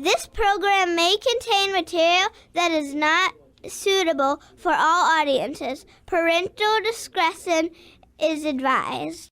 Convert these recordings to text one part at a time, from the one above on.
This program may contain material that is not suitable for all audiences. Parental discretion is advised.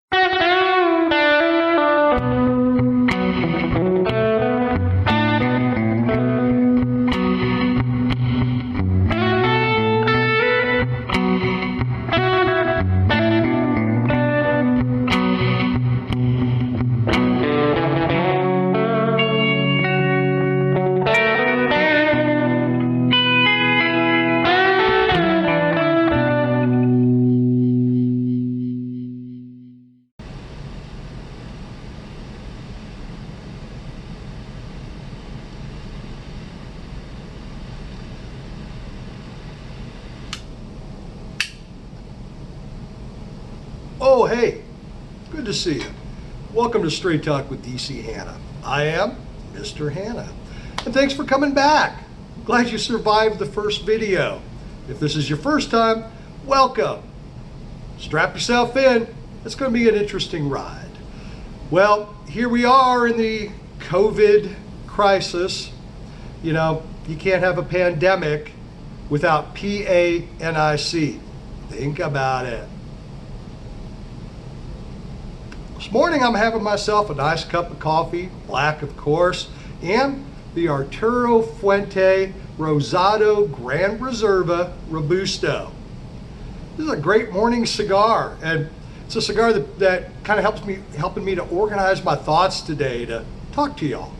Oh, hey, good to see you. Welcome to Straight Talk with DC Hanna. I am Mr. Hanna. And thanks for coming back. Glad you survived the first video. If this is your first time, welcome. Strap yourself in. It's going to be an interesting ride. Well, here we are in the COVID crisis. You know, you can't have a pandemic without PANIC. Think about it. This morning I'm having myself a nice cup of coffee, black of course, and the Arturo Fuente Rosado Gran Reserva Robusto. This is a great morning cigar, and it's a cigar that kind of helping me to organize my thoughts today to talk to y'all.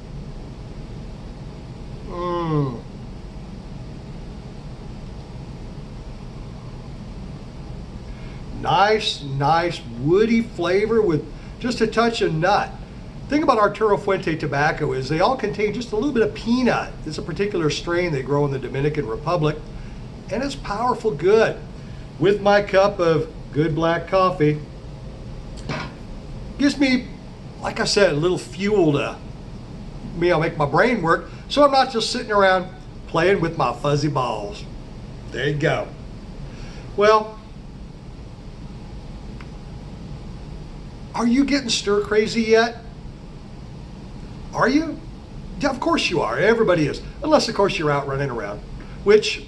Nice woody flavor with just a touch of nut. The thing about Arturo Fuente tobacco is they all contain just a little bit of peanut. It's a particular strain they grow in the Dominican Republic, and it's powerful good. With my cup of good black coffee, gives me, like I said, a little fuel to make my brain work, so I'm not just sitting around playing with my fuzzy balls. There you go. Well, are you getting stir crazy yet? Are you? Yeah, of course you are. Everybody is. Unless, of course, you're out running around. Which,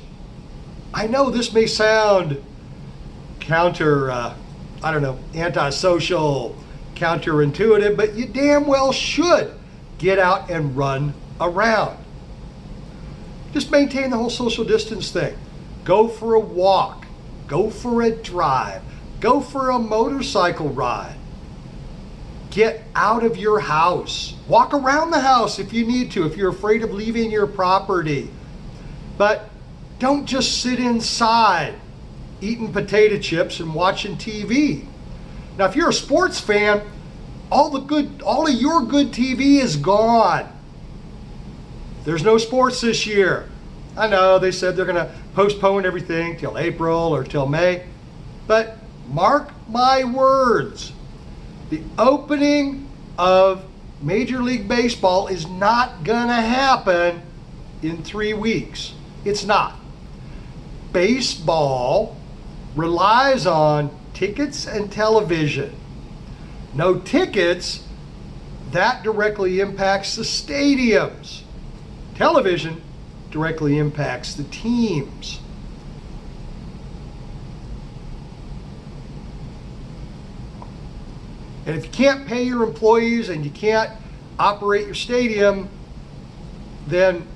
I know this may sound antisocial, counterintuitive, but you damn well should get out and run around. Just maintain the whole social distance thing. Go for a walk. Go for a drive. Go for a motorcycle ride. Get out of your house. Walk around the house if you need to, if you're afraid of leaving your property. But don't just sit inside eating potato chips and watching TV. Now, if you're a sports fan, all of your good TV is gone. There's no sports this year. I know they said they're going to postpone everything till April or till May, but mark my words. The opening of Major League Baseball is not gonna happen in 3 weeks. It's not. Baseball relies on tickets and television. No tickets, that directly impacts the stadiums. Television directly impacts the teams. And if you can't pay your employees and you can't operate your stadium, then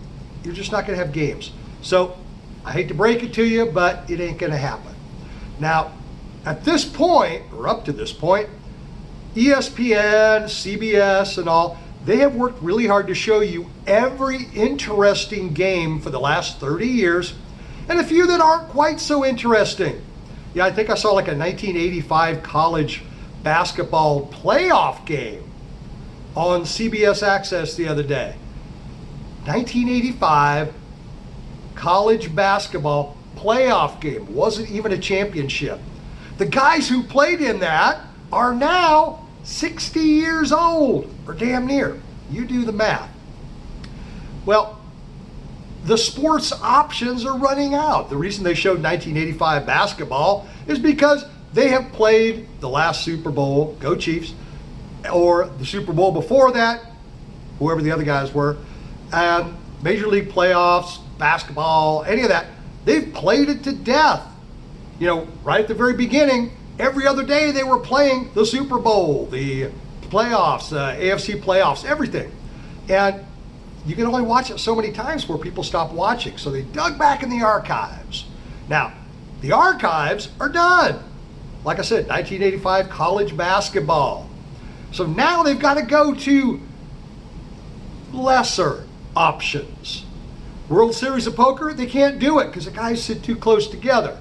you're just not going to have games. So I hate to break it to you, but it ain't going to happen. Now, at this point, or up to this point, ESPN, CBS, and all, they have worked really hard to show you every interesting game for the last 30 years, and a few that aren't quite so interesting. Yeah, I think I saw like a 1985 college basketball playoff game on CBS Access the other day. 1985 college basketball playoff game. Wasn't even a championship. The guys who played in that are now 60 years old, or damn near. You do the math. Well, the sports options are running out. The reason they showed 1985 basketball is because they have played the last Super Bowl, go Chiefs, or the Super Bowl before that, whoever the other guys were, Major League playoffs, basketball, any of that, they've played it to death. You know, right at the very beginning, every other day they were playing the Super Bowl, the playoffs, AFC playoffs, everything. And you can only watch it so many times before people stop watching. So they dug back in the archives. Now, the archives are done. Like I said, 1985 college basketball. So now they've got to go to lesser options. World Series of Poker, they can't do it because the guys sit too close together.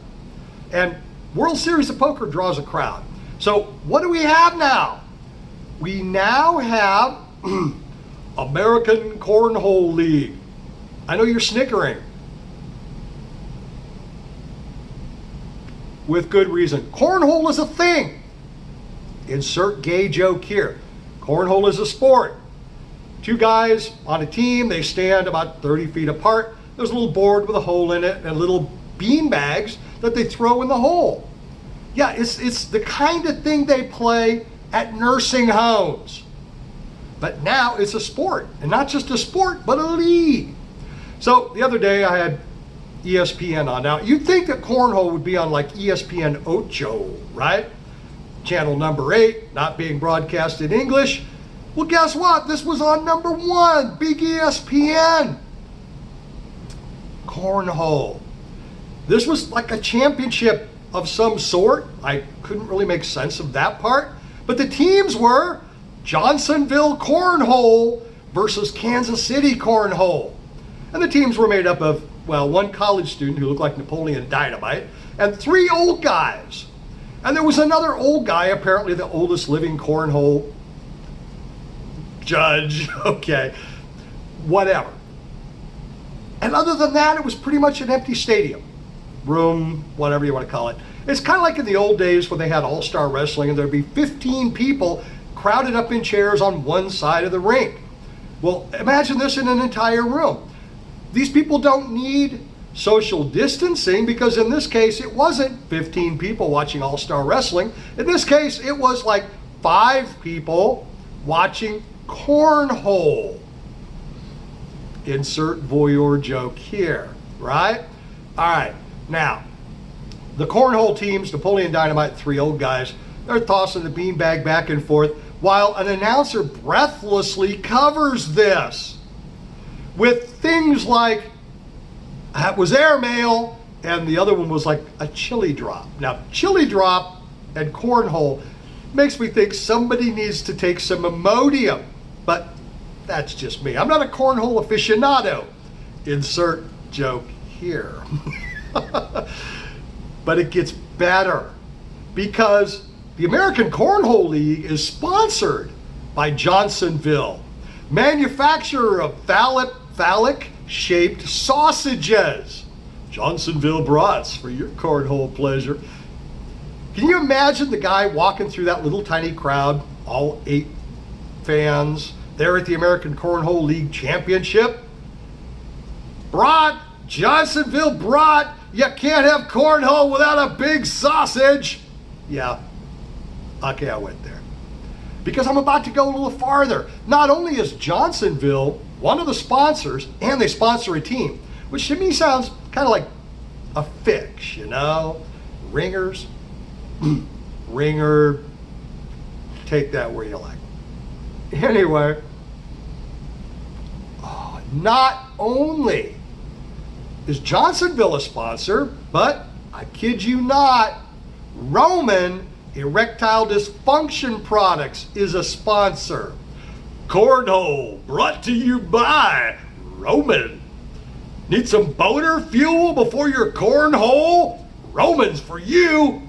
And World Series of Poker draws a crowd. So what do we have now? We now have American Cornhole League. I know you're snickering. With good reason. Cornhole is a thing. Insert gay joke here. Cornhole is a sport. Two guys on a team, they stand about 30 feet apart. There's a little board with a hole in it and little bean bags that they throw in the hole. Yeah, it's the kind of thing they play at nursing homes. But now it's a sport, and not just a sport, but a league. So the other day I had ESPN on. Now, you'd think that cornhole would be on like ESPN Ocho, right? Channel number 8, not being broadcast in English. Well, guess what? This was on number 1, big ESPN. Cornhole. This was like a championship of some sort. I couldn't really make sense of that part. But the teams were Johnsonville Cornhole versus Kansas City Cornhole. And the teams were made up of, well, one college student who looked like Napoleon Dynamite and 3 old guys. And there was another old guy, apparently the oldest living cornhole judge. Okay, whatever. And other than that, it was pretty much an empty stadium. Room, whatever you want to call it. It's kind of like in the old days when they had all-star wrestling and there'd be 15 people crowded up in chairs on one side of the rink. Well, imagine this in an entire room. These people don't need social distancing because in this case, it wasn't 15 people watching all-star wrestling. In this case, it was like 5 people watching cornhole. Insert voyeur joke here, right? All right, now, the cornhole teams, Napoleon Dynamite, 3 old guys, they're tossing the beanbag back and forth while an announcer breathlessly covers this with things like, that was airmail, and the other one was like a chili drop. Now, chili drop and cornhole makes me think somebody needs to take some Imodium, but that's just me. I'm not a cornhole aficionado. Insert joke here. But it gets better because the American Cornhole League is sponsored by Johnsonville, manufacturer of phallic-shaped sausages. Johnsonville brats for your cornhole pleasure. Can you imagine the guy walking through that little tiny crowd, all 8 fans, there at the American Cornhole League Championship? Brat, Johnsonville brat, you can't have cornhole without a big sausage. Yeah, okay, I went there. Because I'm about to go a little farther. Not only is Johnsonville one of the sponsors, and they sponsor a team, which to me sounds kind of like a fix, you know? Ringers, ringer, take that where you like. Anyway, not only is Johnsonville a sponsor, but I kid you not, Roman Erectile Dysfunction Products is a sponsor. Cornhole brought to you by Roman. Need some boner fuel before your cornhole? Roman's for you.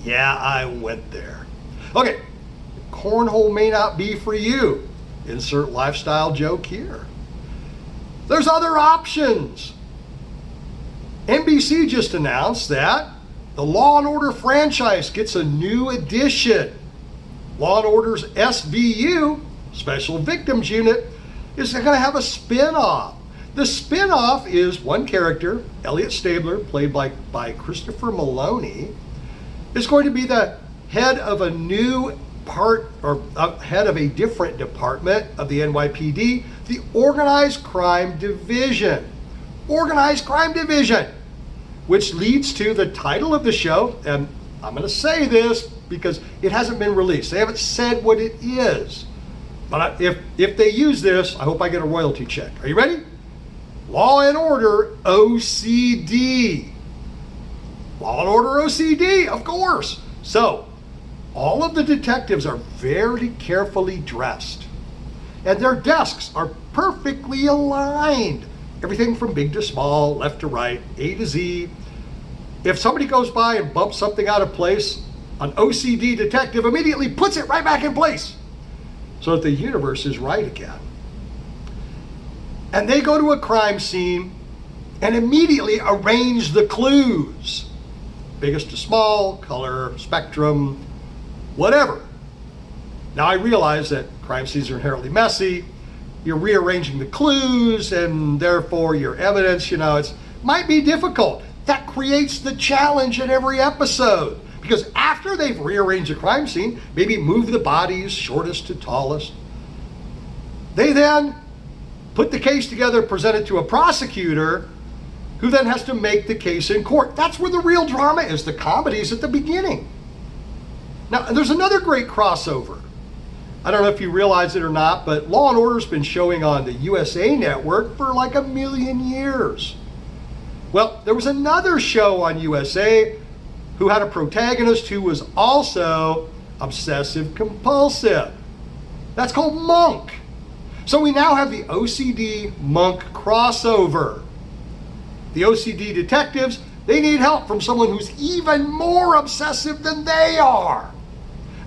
Yeah, I went there. Okay, cornhole may not be for you. Insert lifestyle joke here. There's other options. NBC just announced that the Law and Order franchise gets a new edition. Law and Order's SVU, Special Victims Unit, is going to have a spin-off. The spin-off is one character, Elliot Stabler, played by Christopher Maloney, is going to be the head of a new part, or head of a different department of the NYPD. the Organized Crime Division. Organized Crime Division, which leads to the title of the show, and I'm going to say this because it hasn't been released. They haven't said what it is. But if they use this, I hope I get a royalty check. Are you ready? Law and Order OCD. Law and Order OCD, of course. So, all of the detectives are very carefully dressed. And their desks are perfectly aligned. Everything from big to small, left to right, A to Z. If somebody goes by and bumps something out of place, an OCD detective immediately puts it right back in place so that the universe is right again. And they go to a crime scene and immediately arrange the clues. Biggest to small, color, spectrum, whatever. Now I realize that crime scenes are inherently messy. You're rearranging the clues and therefore your evidence, it might be difficult. That creates the challenge in every episode. Because after they've rearranged the crime scene, maybe move the bodies shortest to tallest, they then put the case together, present it to a prosecutor, who then has to make the case in court. That's where the real drama is. The comedy's at the beginning. Now, there's another great crossover. I don't know if you realize it or not, but Law and Order's been showing on the USA Network for like 1 million years. Well, there was another show on USA who had a protagonist who was also obsessive compulsive. That's called Monk. So we now have the OCD Monk crossover. The OCD detectives, they need help from someone who's even more obsessive than they are.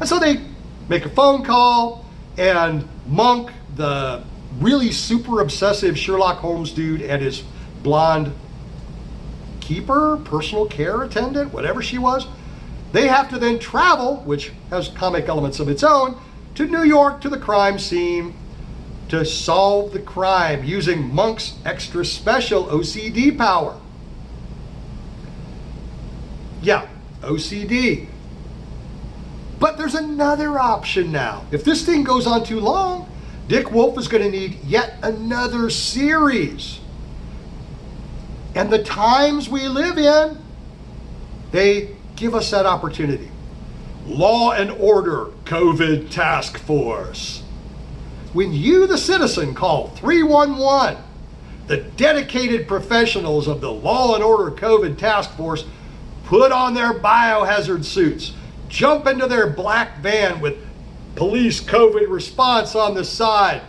And so they make a phone call, and Monk, the really super obsessive Sherlock Holmes dude, and his blonde keeper, personal care attendant, whatever she was, they have to then travel, which has comic elements of its own, to New York, to the crime scene, to solve the crime using Monk's extra special OCD power. Yeah, OCD. But there's another option now. If this thing goes on too long, Dick Wolf is going to need yet another series. And the times we live in, they give us that opportunity. Law and Order COVID Task Force. When you, the citizen, call 311, the dedicated professionals of the Law and Order COVID Task Force put on their biohazard suits, jump into their black van with police COVID response on the side,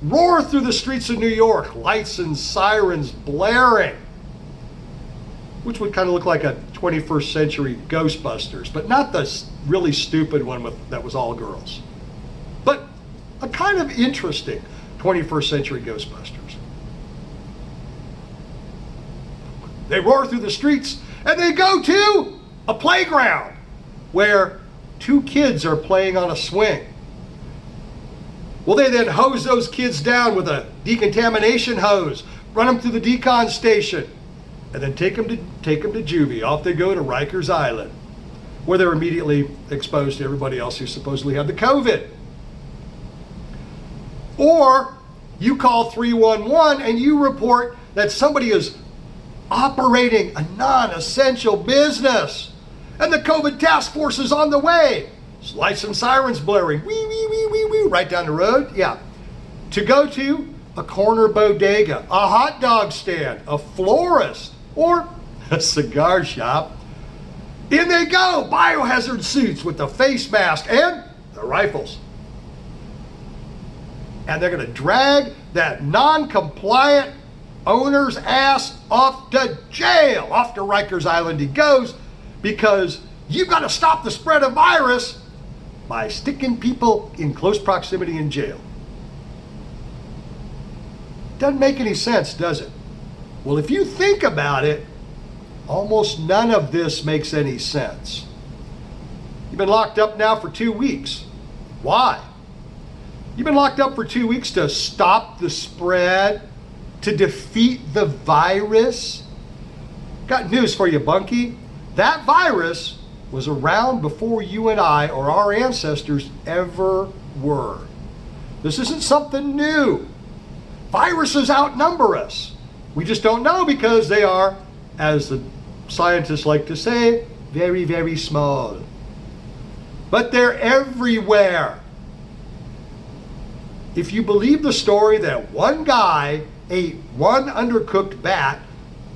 roar through the streets of New York, lights and sirens blaring, which would kind of look like a 21st century Ghostbusters, but not the really stupid one that was all girls, but a kind of interesting 21st century Ghostbusters. They roar through the streets and they go to a playground where 2 kids are playing on a swing. Well, they then hose those kids down with a decontamination hose, run them through the decon station, and then take them to juvie. Off they go to Rikers Island, where they're immediately exposed to everybody else who supposedly had the COVID. Or you call 311 and you report that somebody is operating a non-essential business and the COVID task force is on the way. It's lights and sirens blaring, wee, wee, wee, wee, wee, right down the road. Yeah. To go to a corner bodega, a hot dog stand, a florist, or a cigar shop. In they go, biohazard suits with the face mask and the rifles. And they're going to drag that non-compliant owner's ass off to jail. Off to Rikers Island he goes, because you've got to stop the spread of virus by sticking people in close proximity in jail. Doesn't make any sense, does it? Well, if you think about it, almost none of this makes any sense. You've been locked up now for 2 weeks. Why? You've been locked up for 2 weeks to stop the spread, to defeat the virus. Got news for you, Bunky. That virus was around before you and I or our ancestors ever were. This isn't something new. viruses outnumber us. We just don't know because they are, as the scientists like to say, very, very small. But they're everywhere. If you believe the story that one guy ate one undercooked bat,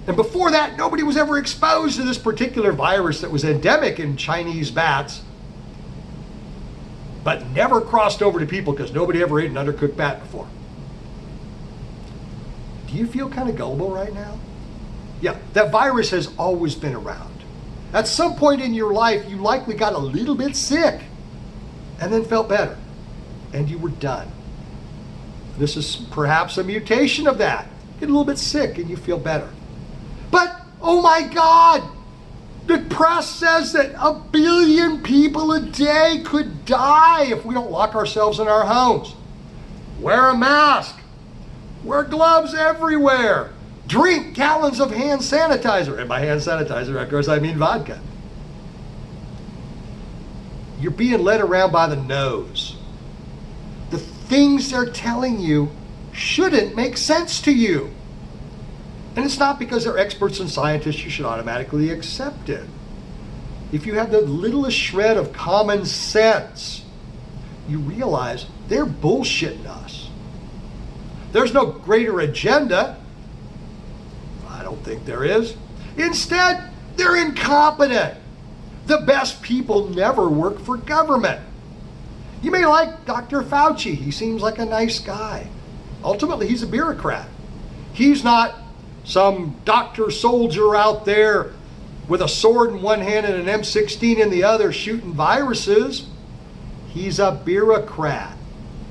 and before that nobody was ever exposed to this particular virus that was endemic in Chinese bats, but never crossed over to people because nobody ever ate an undercooked bat before. Do you feel kind of gullible right now? Yeah, that virus has always been around. At some point in your life, you likely got a little bit sick and then felt better, and you were done. This is perhaps a mutation of that. Get a little bit sick and you feel better. But, oh my God, the press says that 1 billion people a day could die if we don't lock ourselves in our homes. Wear a mask. Wear gloves everywhere. Drink gallons of hand sanitizer. And by hand sanitizer, of course, I mean vodka. You're being led around by the nose. The things they're telling you shouldn't make sense to you. And it's not because they're experts and scientists you should automatically accept it. If you have the littlest shred of common sense, you realize they're bullshitting us. There's no greater agenda. I don't think there is. Instead, they're incompetent. The best people never work for government. You may like Dr. Fauci. He seems like a nice guy. Ultimately, he's a bureaucrat. He's not some doctor soldier out there with a sword in one hand and an M16 in the other shooting viruses. He's a bureaucrat.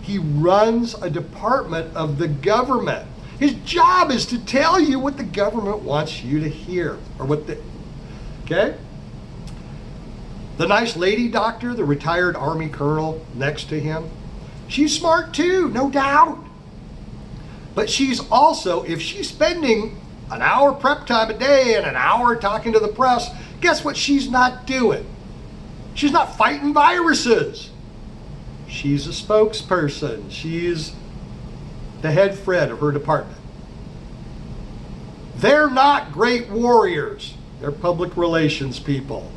He runs a department of the government. His job is to tell you what the government wants you to hear, or what the, okay? The nice lady doctor, the retired Army colonel next to him, she's smart too, no doubt. But she's also, if she's spending an hour prep time a day and an hour talking to the press, guess what she's not doing? She's not fighting viruses. She's a spokesperson. She's the head Fred of her department. They're not great warriors. They're public relations people.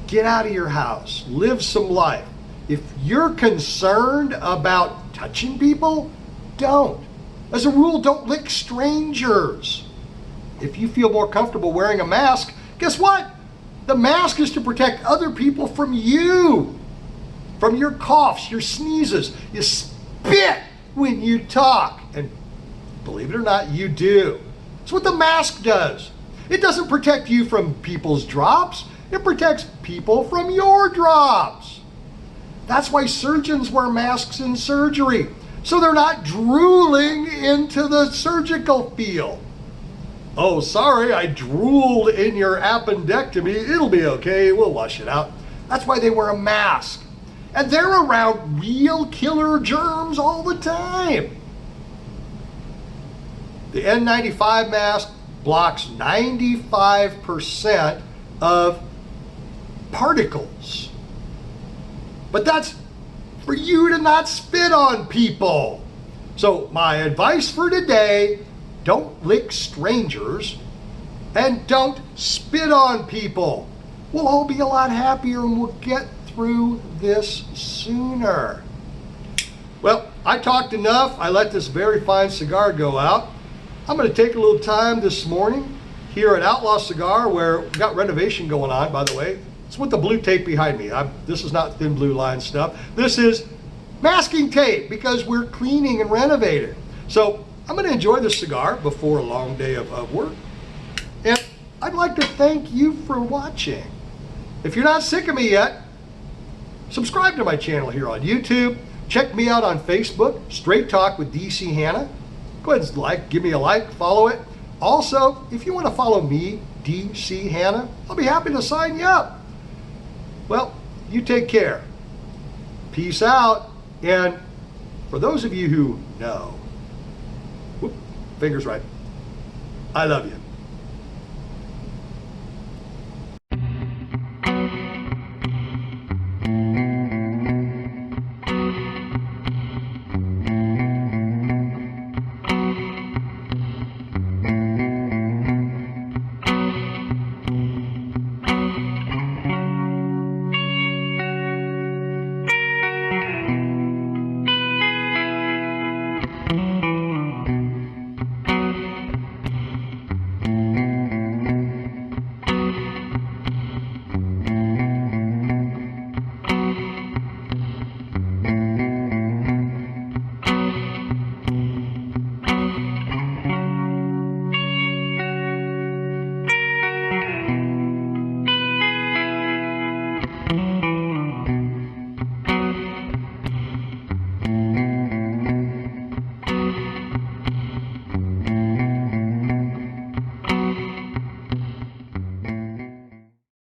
Get out of your house. Live some life. If you're concerned about touching people, don't. As a rule, don't lick strangers. If you feel more comfortable wearing a mask, guess what? The mask is to protect other people from you. From your coughs, your sneezes. You spit when you talk. And believe it or not, you do. That's what the mask does. It doesn't protect you from people's drops. It protects people from your drops. That's why surgeons wear masks in surgery, so they're not drooling into the surgical field. Oh, sorry, I drooled in your appendectomy. It'll be okay. We'll wash it out. That's why they wear a mask. And they're around real killer germs all the time. The N95 mask blocks 95% of particles. But that's for you to not spit on people. So my advice for today, don't lick strangers and don't spit on people. We'll all be a lot happier and we'll get through this sooner. Well, I talked enough. I let this very fine cigar go out. I'm going to take a little time this morning here at Outlaw Cigar, where we've got renovation going on, by the way. It's with the blue tape behind me. This is not thin blue line stuff. This is masking tape because we're cleaning and renovating. So I'm going to enjoy this cigar before a long day of work. And I'd like to thank you for watching. If you're not sick of me yet, subscribe to my channel here on YouTube. Check me out on Facebook, Straight Talk with DC Hanna. Go ahead and give me a like, follow it. Also, if you want to follow me, DC Hanna, I'll be happy to sign you up. Well, you take care. Peace out. And for those of you who know, fingers right, I love you.